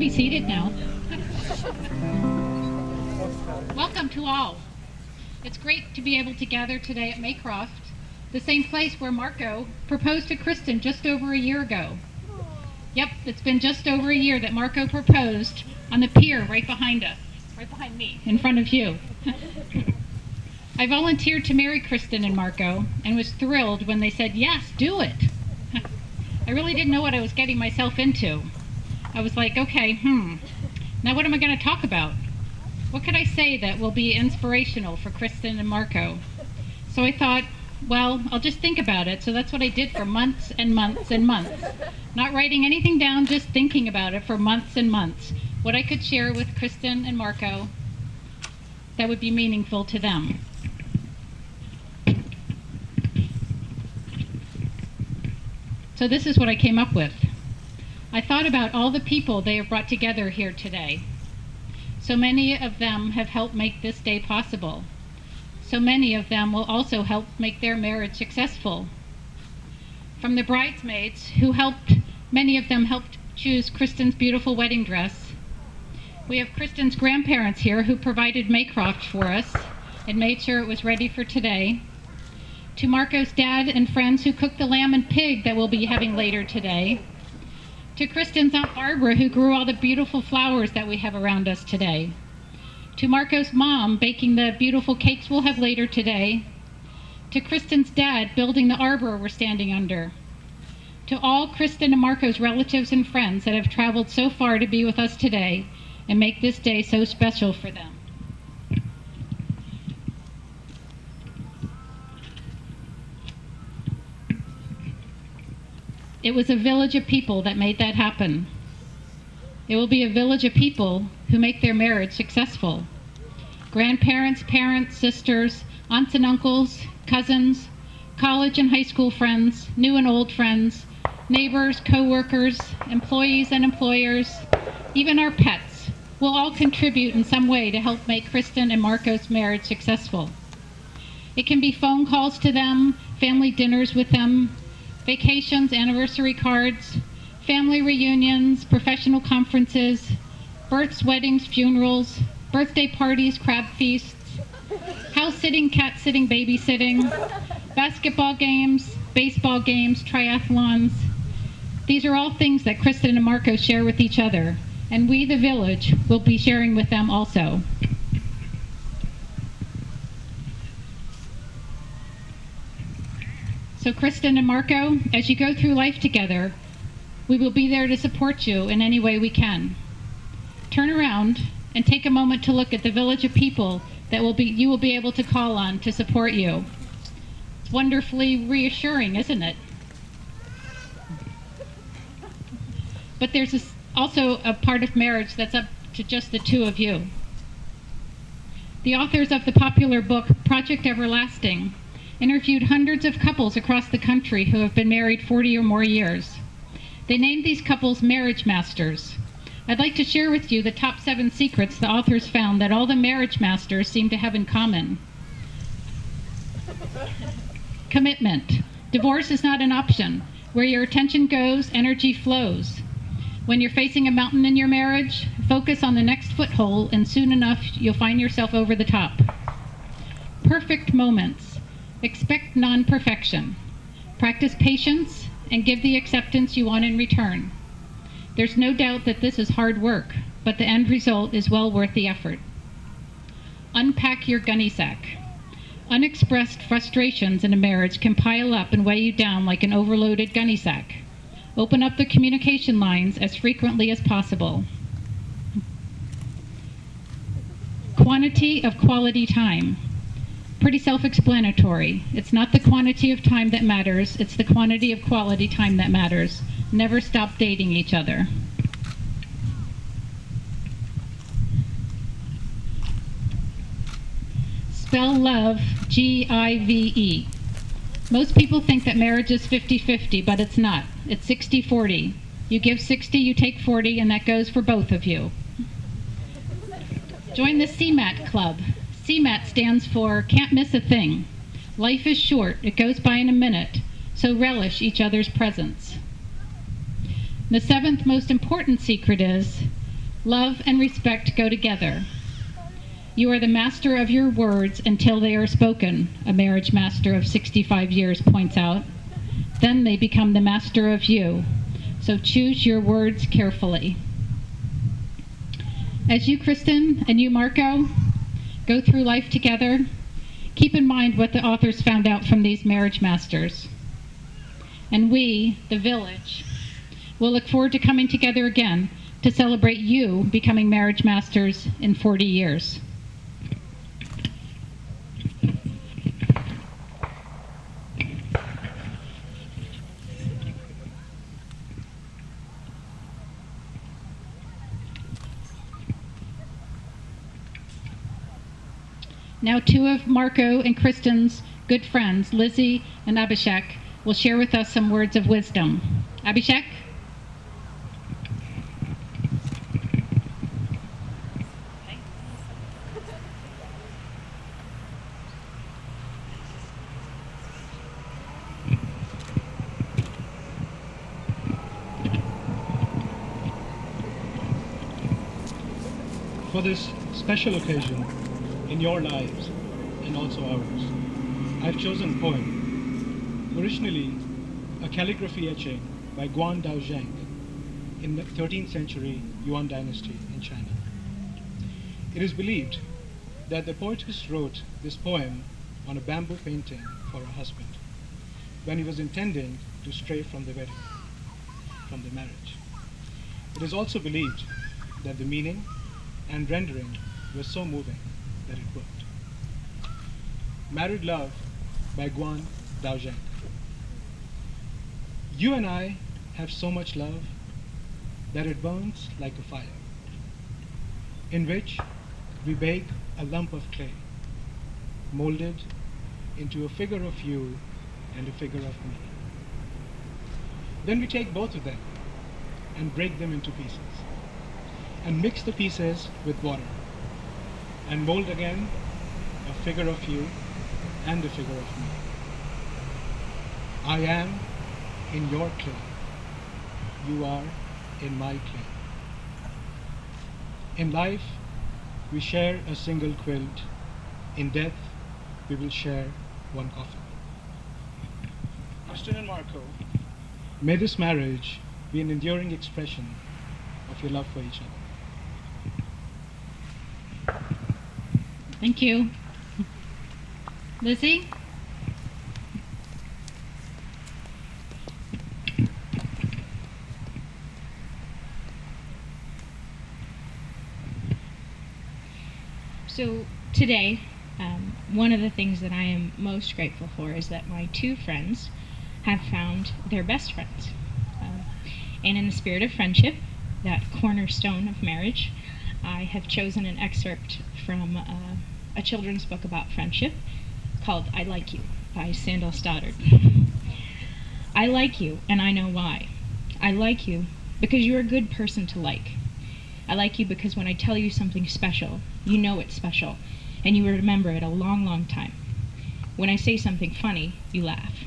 be seated now. Welcome to all. It's great to be able to gather today at Maycroft, the same place where Marco proposed to Kristen just over a year ago. Yep, it's been just over a year that Marco proposed on the pier right behind us, right behind me, in front of you. I volunteered to marry Kristen and Marco and was thrilled when they said, yes, do it. I really didn't know what I was getting myself into. I was like, okay, now what am I going to talk about? What could I say that will be inspirational for Kristen and Marco? So I thought, well, I'll just think about it. So that's what I did for months and months and months. Not writing anything down, just thinking about it for months and months. What I could share with Kristen and Marco that would be meaningful to them. So this is what I came up with. I thought about all the people they have brought together here today. So many of them have helped make this day possible. So many of them will also help make their marriage successful. From the bridesmaids who many of them helped choose Kristen's beautiful wedding dress. We have Kristen's grandparents here who provided Maycroft for us and made sure it was ready for today. To Marco's dad and friends who cooked the lamb and pig that we'll be having later today. To Kristen's Aunt Barbara who grew all the beautiful flowers that we have around us today. To Marco's mom baking the beautiful cakes we'll have later today. To Kristen's dad building the arbor we're standing under. To all Kristen and Marco's relatives and friends that have traveled so far to be with us today and make this day so special for them. It was a village of people that made that happen. It will be a village of people who make their marriage successful. Grandparents, parents, sisters, aunts and uncles, cousins, college and high school friends, new and old friends, neighbors, co-workers, employees and employers, even our pets will all contribute in some way to help make Kristen and Marco's marriage successful. It can be phone calls to them, family dinners with them, vacations, anniversary cards, family reunions, professional conferences, births, weddings, funerals, birthday parties, crab feasts, house sitting, cat sitting, babysitting, basketball games, baseball games, triathlons. These are all things that Kristen and Marco share with each other, and we, the village, will be sharing with them also. So Kristen and Marco, as you go through life together, we will be there to support you in any way we can. Turn around and take a moment to look at the village of people that you will be able to call on to support you. It's wonderfully reassuring, isn't it? But there's also a part of marriage that's up to just the two of you. The authors of the popular book, Project Everlasting, interviewed hundreds of couples across the country who have been married 40 or more years. They named these couples marriage masters. I'd like to share with you the top 7 secrets the authors found that all the marriage masters seem to have in common. Commitment. Divorce is not an option. Where your attention goes, energy flows. When you're facing a mountain in your marriage, focus on the next foothold and soon enough you'll find yourself over the top. Perfect moments. Expect non-perfection. Practice patience and give the acceptance you want in return. There's no doubt that this is hard work, but the end result is well worth the effort. Unpack your gunny sack. Unexpressed frustrations in a marriage can pile up and weigh you down like an overloaded gunny sack. Open up the communication lines as frequently as possible. Quantity of quality time. Pretty self-explanatory. It's not the quantity of time that matters, it's the quantity of quality time that matters. Never stop dating each other. Spell love, G-I-V-E. Most people think that marriage is 50-50, but it's not. It's 60-40. You give 60, you take 40, and that goes for both of you. Join the CMAT club. CMAT stands for Can't Miss a Thing. Life is short, it goes by in a minute, so relish each other's presence. The 7th most important secret is Love and respect go together. You are the master of your words until they are spoken, a marriage master of 65 years points out. Then they become the master of you. So choose your words carefully. As you, Kristen, and you, Marco, go through life together, keep in mind what the authors found out from these marriage masters. And we, the village, will look forward to coming together again to celebrate you becoming marriage masters in 40 years. Now 2 of Marco and Kristen's good friends, Lizzie and Abhishek, will share with us some words of wisdom. Abhishek? For this special occasion in your lives and also ours, I've chosen a poem, originally a calligraphy etching by Guan Daozheng in the 13th century Yuan dynasty in China. It is believed that the poetess wrote this poem on a bamboo painting for her husband when he was intending to stray from the wedding, from the marriage. It is also believed that the meaning and rendering was so moving that it worked. Married Love by Guan Daozheng. You and I have so much love that it burns like a fire, in which we bake a lump of clay, molded into a figure of you and a figure of me. Then we take both of them and break them into pieces, and mix the pieces with water, and mold again a figure of you and a figure of me. I am in your clay. You are in my clay. In life, we share a single quilt. In death, we will share one coffin. Kristen and Marco, may this marriage be an enduring expression of your love for each other. Thank you. Lizzie? So today, one of the things that I am most grateful for is that my 2 friends have found their best friends. And in the spirit of friendship, that cornerstone of marriage, I have chosen an excerpt from a children's book about friendship called I Like You by Sandal Stoddard. I like you, and I know why. I like you because you're a good person to like. I like you because when I tell you something special, you know it's special, and you remember it a long, long time. When I say something funny, you laugh.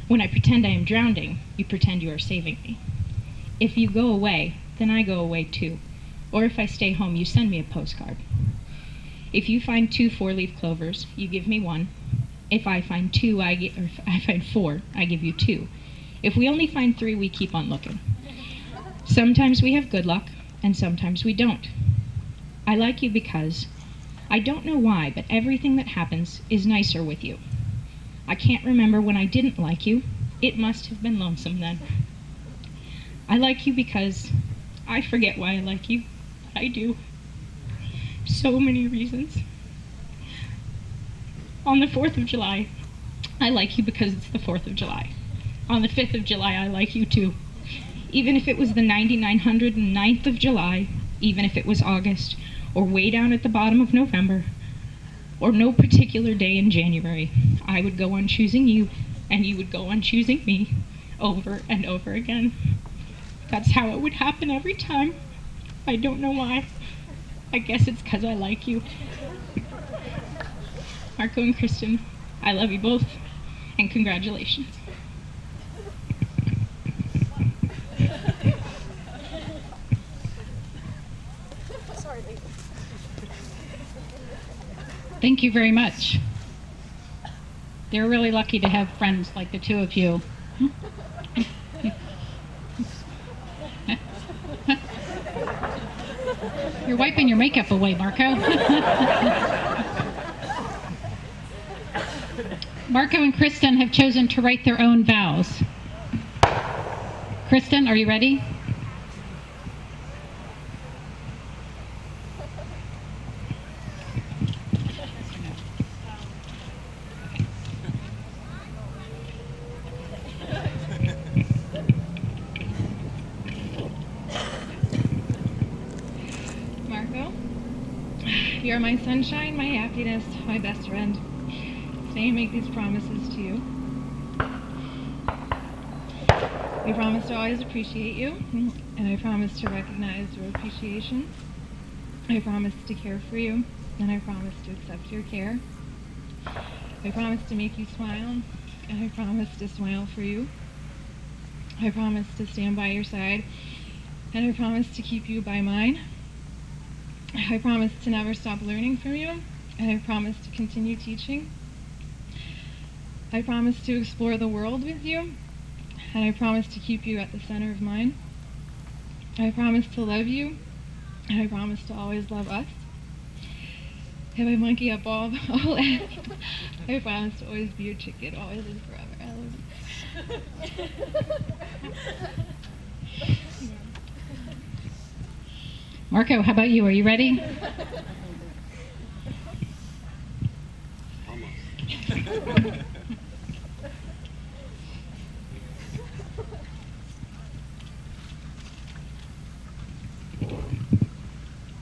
When I pretend I am drowning, you pretend you are saving me. If you go away, then I go away too. Or if I stay home, you send me a postcard. If you find 2 4-leaf clovers, you give me 1. If I find 2, if I find 4, I give you 2. If we only find 3, we keep on looking. Sometimes we have good luck, and sometimes we don't. I like you because I don't know why, but everything that happens is nicer with you. I can't remember when I didn't like you. It must have been lonesome then. I like you because I forget why I like you. I do. So many reasons. On the 4th of July, I like you because it's the 4th of July. On the 5th of July, I like you too. Even if it was the 9909th of July, even if it was August, or way down at the bottom of November, or no particular day in January, I would go on choosing you, and you would go on choosing me, over and over again. That's how it would happen every time. I don't know why. I guess it's because I like you. Marco and Kristen, I love you both, and congratulations. Thank you very much. They're really lucky to have friends like the two of you. You're wiping your makeup away, Marco. Marco and Kristen have chosen to write their own vows. Kristen, are you ready? Marco, you're my sunshine, my happiness, my best friend. Today I make these promises to you. I promise to always appreciate you, and I promise to recognize your appreciation. I promise to care for you, and I promise to accept your care. I promise to make you smile, and I promise to smile for you. I promise to stand by your side, and I promise to keep you by mine. I promise to never stop learning from you, and I promise to continue teaching. I promise to explore the world with you, and I promise to keep you at the center of mine. I promise to love you, and I promise to always love us. Have I monkey up all that? I promise to always be your chicken, always and forever. I love you. Marco, how about you? Are you ready? Almost.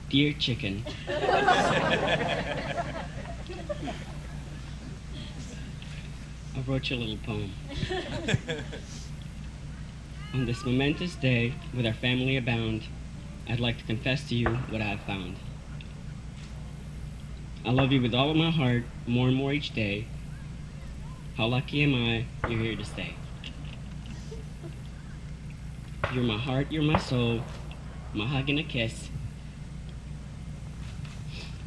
Dear chicken. I wrote you a little poem. On this momentous day, with our family abound, I'd like to confess to you what I have found. I love you with all of my heart, more and more each day. How lucky am I, you're here to stay. You're my heart, you're my soul, my hug and a kiss.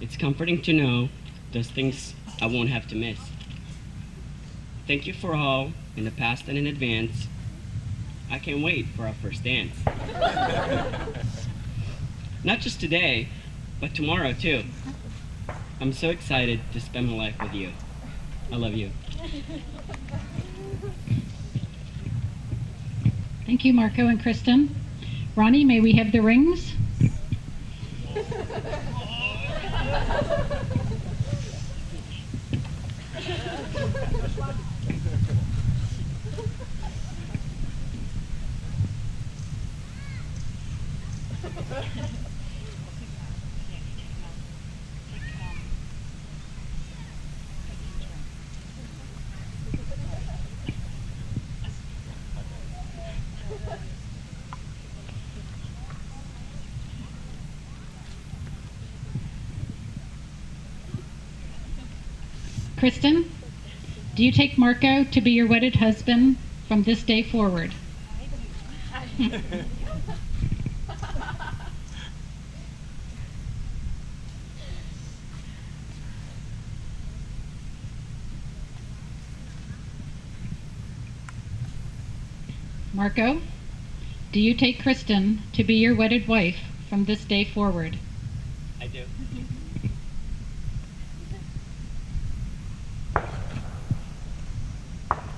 It's comforting to know those things I won't have to miss. Thank you for all, in the past and in advance. I can't wait for our first dance. Not just today, but tomorrow too. I'm so excited to spend my life with you. I love you. Thank you, Marco and Kristen. Ronnie, may we have the rings? Kristen, do you take Marco to be your wedded husband from this day forward? Marco, do you take Kristen to be your wedded wife from this day forward? I do.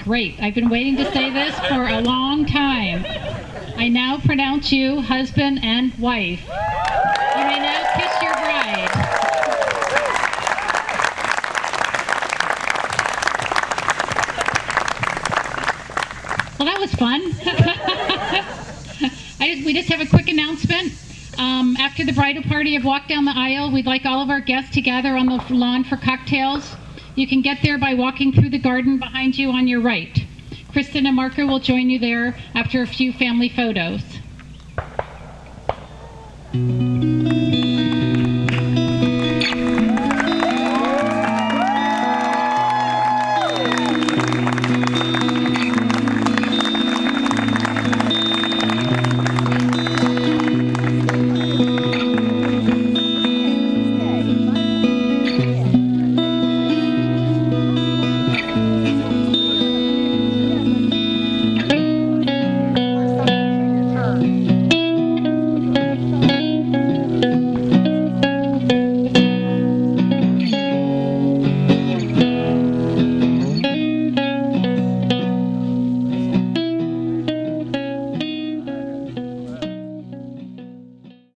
Great. I've been waiting to say this for a long time. I now pronounce you husband and wife. You may now kiss your bride. Well, that was fun. We just have a quick announcement. After the bridal party have walked down the aisle, we'd like all of our guests to gather on the lawn for cocktails. You can get there by walking through the garden behind you on your right. Kristen and Marco will join you there after a few family photos.